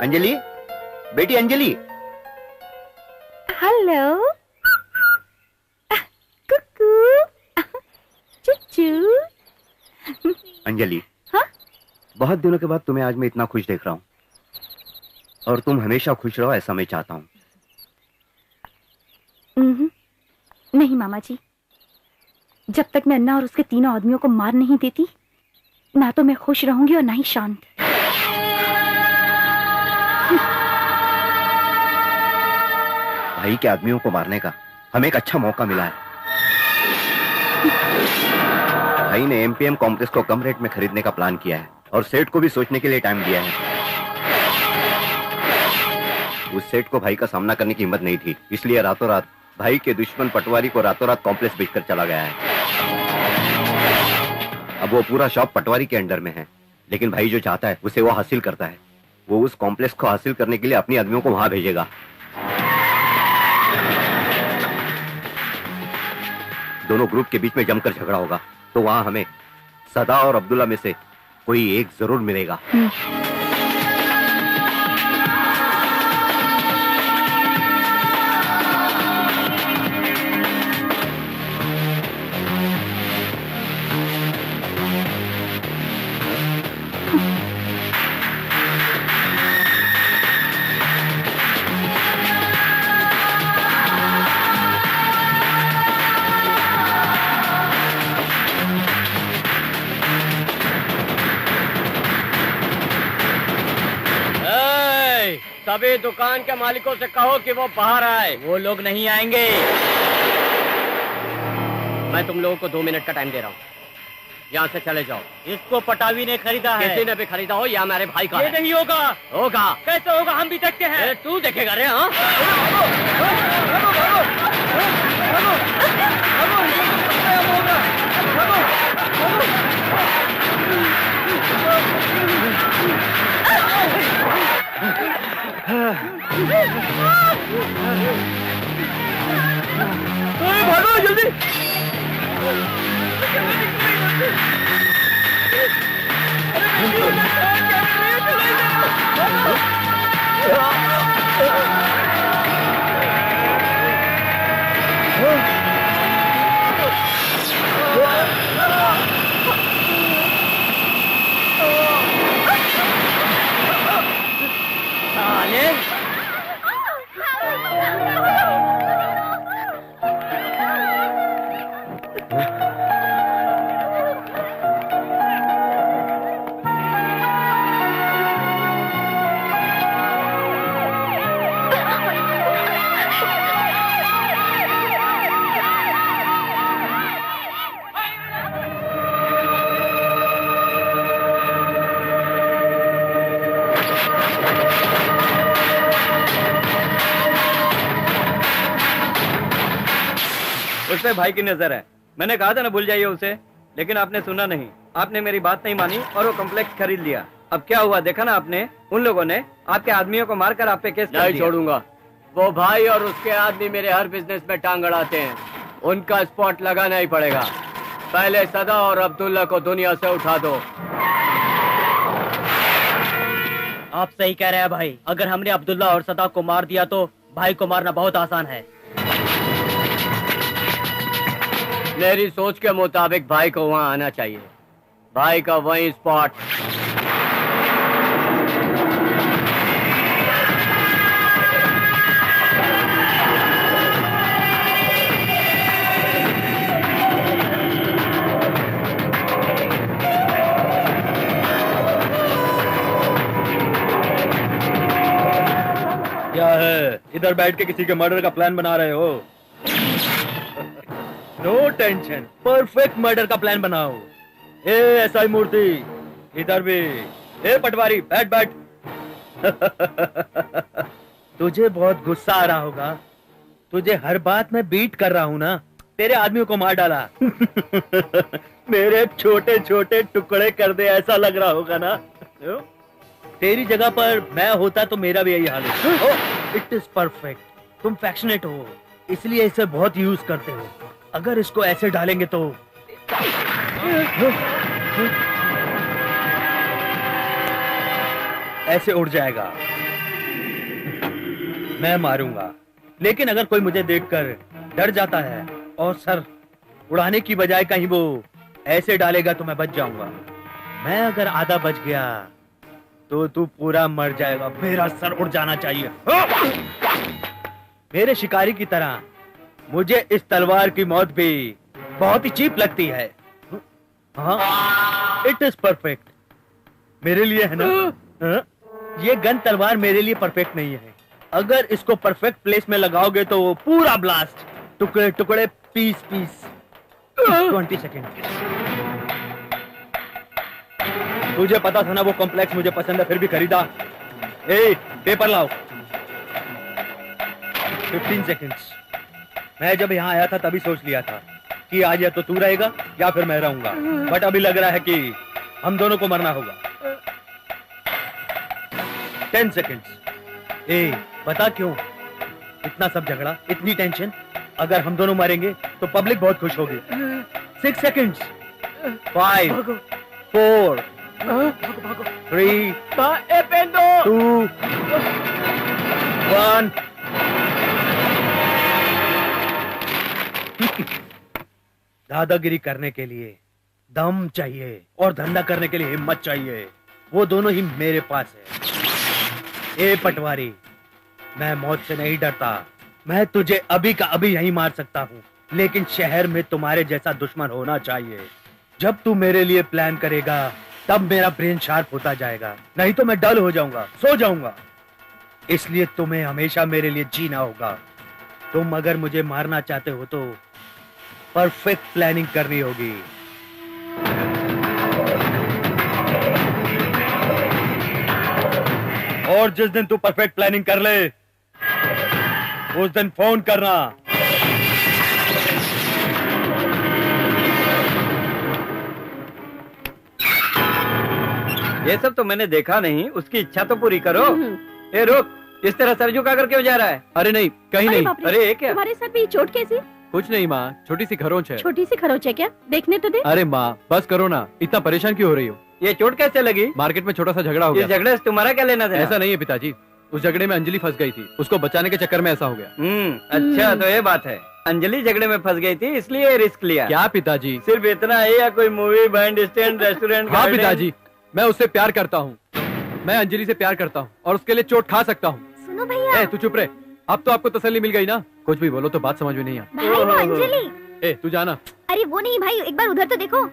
अंजलि, बेटी अंजलि। हेलो। कुकू। चुचू। अंजलि, हाँ? बहुत दिनों के बाद तुम्हें आज मैं इतना खुश देख रहा हूँ, और तुम हमेशा खुश रहो ऐसा मैं चाहता हूँ। नहीं मामा जी, जब तक मैं अन्ना और उसके तीनों आदमियों को मार नहीं देती, ना तो मैं खुश रहूंगी और ना ही शांत। भाई के आदमियों को मारने का हमें एक अच्छा मौका मिला है। भाई ने एमपीएम कॉम्प्लेक्स को कम रेट में खरीदने का प्लान किया है और सेठ को भी सोचने के लिए टाइम दिया है। उस सेठ को भाई का सामना करने की हिम्मत नहीं थी, इसलिए रातों रात भाई के दुश्मन पटवारी को रातों रात कॉम्प्लेक्स बेचकर चला गया है। अब वो पूरा शॉप पटवारी के अंडर में है, लेकिन भाई जो चाहता है उसे वो हासिल करता है। वो उस कॉम्प्लेक्स को हासिल करने के लिए अपनी आदमियों को वहां भेजेगा। दोनों ग्रुप के बीच में जमकर झगड़ा होगा, तो वहां हमें सदा और अब्दुल्ला में से कोई एक जरूर मिलेगा। सभी दुकान के मालिकों से कहो कि वो बाहर आए। वो लोग नहीं आएंगे। मैं तुम लोगों को 2 मिनट का टाइम दे रहा हूँ, यहाँ से चले जाओ। इसको पटावी ने खरीदा है। किसी ने भी खरीदा हो या मेरे भाई का। ये नहीं होगा। होगा। कैसे होगा, हम भी देखते हैं। तू देखेगा रे। हाँ, भागो जल्दी। उसमें भाई की नजर है। मैंने कहा था ना भूल जाइए उसे, लेकिन आपने सुना नहीं। आपने मेरी बात नहीं मानी और वो कॉम्प्लेक्स खरीद लिया। अब क्या हुआ देखा ना आपने, उन लोगों ने आपके आदमियों को मारकर आप पे केस कर दिया। नहीं छोड़ूंगा। वो भाई और उसके आदमी मेरे हर बिजनेस में टांग अड़ाते हैं। उनका स्पॉट लगाना ही पड़ेगा। पहले सदा और अब्दुल्ला को दुनिया से उठा दो। आप सही कह रहे हैं भाई। अगर हमने अब्दुल्ला और सदा को मार दिया तो भाई को मारना बहुत आसान है। मेरी सोच के मुताबिक भाई को वहां आना चाहिए। भाई का वही स्पॉट। क्या है, इधर बैठ के किसी के मर्डर का प्लान बना रहे हो? नो टेंशन, परफेक्ट मर्डर का प्लान बनाओ। ए एसआई मूर्ति, इधर भी। ए पटवारी, बैठ बैठ। तुझे बहुत गुस्सा आ रहा होगा। तुझे हर बात में बीट कर रहा हूँ ना। तेरे आदमियों को मार डाला। मेरे छोटे छोटे टुकड़े कर दे ऐसा लग रहा होगा ना। तेरी जगह पर मैं होता तो मेरा भी यही हाल है। It is perfect. तुम पैशनेट हो, इसलिए इसे बहुत यूज करते हो। अगर इसको ऐसे डालेंगे तो ऐसे उड़ जाएगा। मैं मारूंगा, लेकिन अगर कोई मुझे देखकर डर जाता है और सर उड़ाने की बजाय कहीं वो ऐसे डालेगा तो मैं बच जाऊंगा। मैं अगर आधा बच गया तो तू पूरा मर जाएगा। मेरा सर उड़ जाना चाहिए। मेरे शिकारी की तरह मुझे इस तलवार की मौत भी बहुत ही चीप लगती है। हाँ, इट इज परफेक्ट मेरे लिए, है ना? हाँ? ये गन तलवार मेरे लिए परफेक्ट नहीं है। अगर इसको परफेक्ट प्लेस में लगाओगे तो वो पूरा ब्लास्ट, टुकड़े टुकड़े, पीस पीस। 20 सेकेंड। तुझे पता था ना वो कॉम्प्लेक्स मुझे पसंद है, फिर भी खरीदा। ए, पेपर लाओ। 15 सेकेंड्स। मैं जब यहाँ आया था तभी सोच लिया था कि आज या तो तू रहेगा या फिर मैं रहूंगा, बट अभी लग रहा है कि हम दोनों को मरना होगा। 10 सेकेंड्स। ए, बता क्यों इतना सब झगड़ा, इतनी टेंशन? अगर हम दोनों मरेंगे तो पब्लिक बहुत खुश होगी। 6 सेकेंड्स। 5 4 3 2 1। दादागिरी करने के लिए दम चाहिए और धंधा करने के लिए हिम्मत चाहिए। वो दोनों ही मेरे पास है। ए पटवारी, मैं मौत से नहीं डरता। मैं तुझे अभी का अभी यहीं मार सकता हूँ, लेकिन शहर में तुम्हारे जैसा दुश्मन होना चाहिए। जब तू मेरे लिए प्लान करेगा तब मेरा ब्रेन शार्प होता जाएगा, नहीं तो मैं डल हो जाऊंगा, सो जाऊंगा। इसलिए तुम्हें हमेशा मेरे लिए जीना होगा। तुम अगर मुझे मारना चाहते हो तो परफेक्ट प्लानिंग करनी होगी। और जिस दिन तू परफेक्ट प्लानिंग कर ले उस दिन फोन करना। ये सब तो मैंने देखा नहीं, उसकी इच्छा तो पूरी करो। ए रुक, इस तरह सर झुका कर क्यों जा रहा है? अरे नहीं, कहीं नहीं। अरे ये क्या? तुम्हारे सर पे ये चोट कैसी? कुछ नहीं माँ, छोटी सी खरोंच है। छोटी सी खरोच है क्या? देखने तो दे। अरे माँ बस करो ना, इतना परेशान क्यों हो रही हो? ये चोट कैसे लगी? मार्केट में छोटा सा झगड़ा हो इस गया। झगड़े से तुम्हारा क्या लेना था? ऐसा नहीं है पिताजी, उस झगड़े में अंजलि फंस गई थी, उसको बचाने के चक्कर में ऐसा हो गया। अच्छा तो ये बात है। अंजलि झगड़े में फंस गई थी इसलिए रिस्क लिया। क्या पिताजी? सिर्फ इतना है या कोई मूवी, बैंड स्टैंड, रेस्टोरेंट? हाँ पिताजी, मैं उससे प्यार करता हूँ। मैं अंजलि से प्यार करता हूँ और उसके लिए चोट खा सकता हूँ। सुनो भैया। तू चुप रहे, अब तो आपको तसल्ली मिल गई ना। कुछ भी बोलो तो बात समझ में नहीं आती। भाई वो अंजलि। ए तू जाना। अरे वो नहीं भाई, एक बार उधर तो देखो।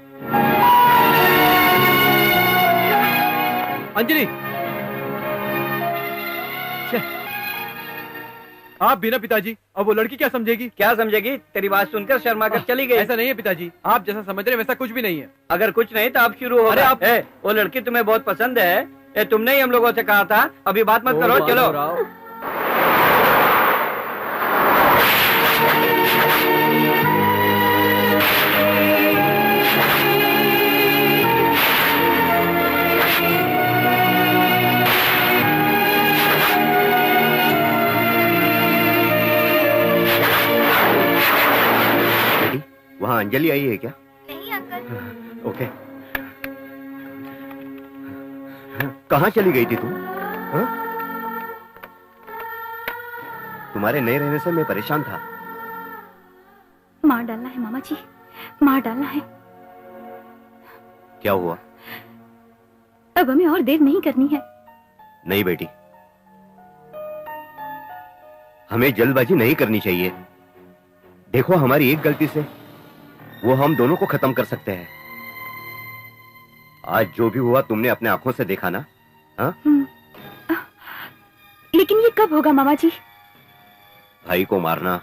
अंजलि, आप भी ना पिताजी, अब वो लड़की क्या समझेगी? क्या समझेगी? तेरी बात सुनकर शर्मा कर चली गई। ऐसा नहीं है पिताजी, आप जैसा समझ रहे हैं वैसा कुछ भी नहीं है। अगर कुछ नहीं तो आप शुरू हो। अरे आप वो लड़की तुम्हें बहुत पसंद है, तुमने ही हम लोगों से कहा था। अभी बात मत करो, चलो। वहाँ अंजलि आई है क्या? नहीं अंकल। ओके। कहाँ चली गई थी तुम? हाँ? तुम्हारे नहीं रहने से मैं परेशान था। मार डालना है मामा जी, मार डालना है। क्या हुआ? अब हमें और देर नहीं करनी है। नहीं बेटी, हमें जल्दबाजी नहीं करनी चाहिए। देखो हमारी एक गलती से वो हम दोनों को खत्म कर सकते हैं। आज जो भी हुआ तुमने अपने आंखों से देखा ना? हाँ? लेकिन ये कब होगा मामा जी? भाई को मारना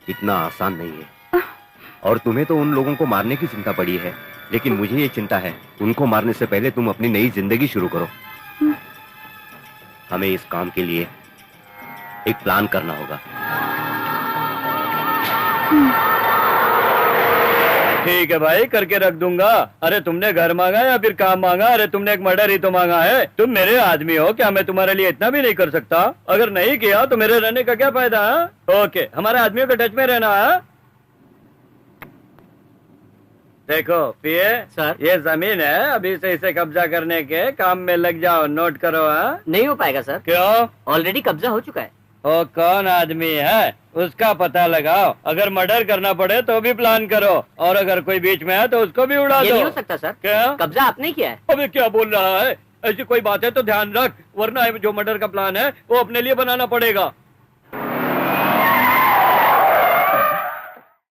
इतना आसान नहीं है। और तुम्हें तो उन लोगों को मारने की चिंता पड़ी है, लेकिन मुझे ये चिंता है उनको मारने से पहले तुम अपनी नई जिंदगी शुरू करो। हमें इस काम के लिए एक प्लान करना होगा। ठीक है भाई, करके रख दूंगा। अरे तुमने घर मांगा या फिर काम मांगा? अरे तुमने एक मर्डर ही तो मांगा है। तुम मेरे आदमी हो, क्या मैं तुम्हारे लिए इतना भी नहीं कर सकता? अगर नहीं किया तो मेरे रहने का क्या फायदा है? ओके, हमारे आदमियों के टच में रहना है। देखो पिए सर, ये जमीन है, अभी से इसे कब्जा करने के काम में लग जाओ। नोट करो। हाँ नहीं हो पाएगा सर, क्यों? ऑलरेडी कब्जा हो चुका है। वो कौन आदमी है उसका पता लगाओ, अगर मर्डर करना पड़े तो भी प्लान करो, और अगर कोई बीच में है तो उसको भी उड़ा ये दो। नहीं हो सकता सर, क्या? कब्जा आपने किया है। अबे क्या बोल रहा है? ऐसी कोई बात है तो ध्यान रख, वरना जो मर्डर का प्लान है वो अपने लिए बनाना पड़ेगा।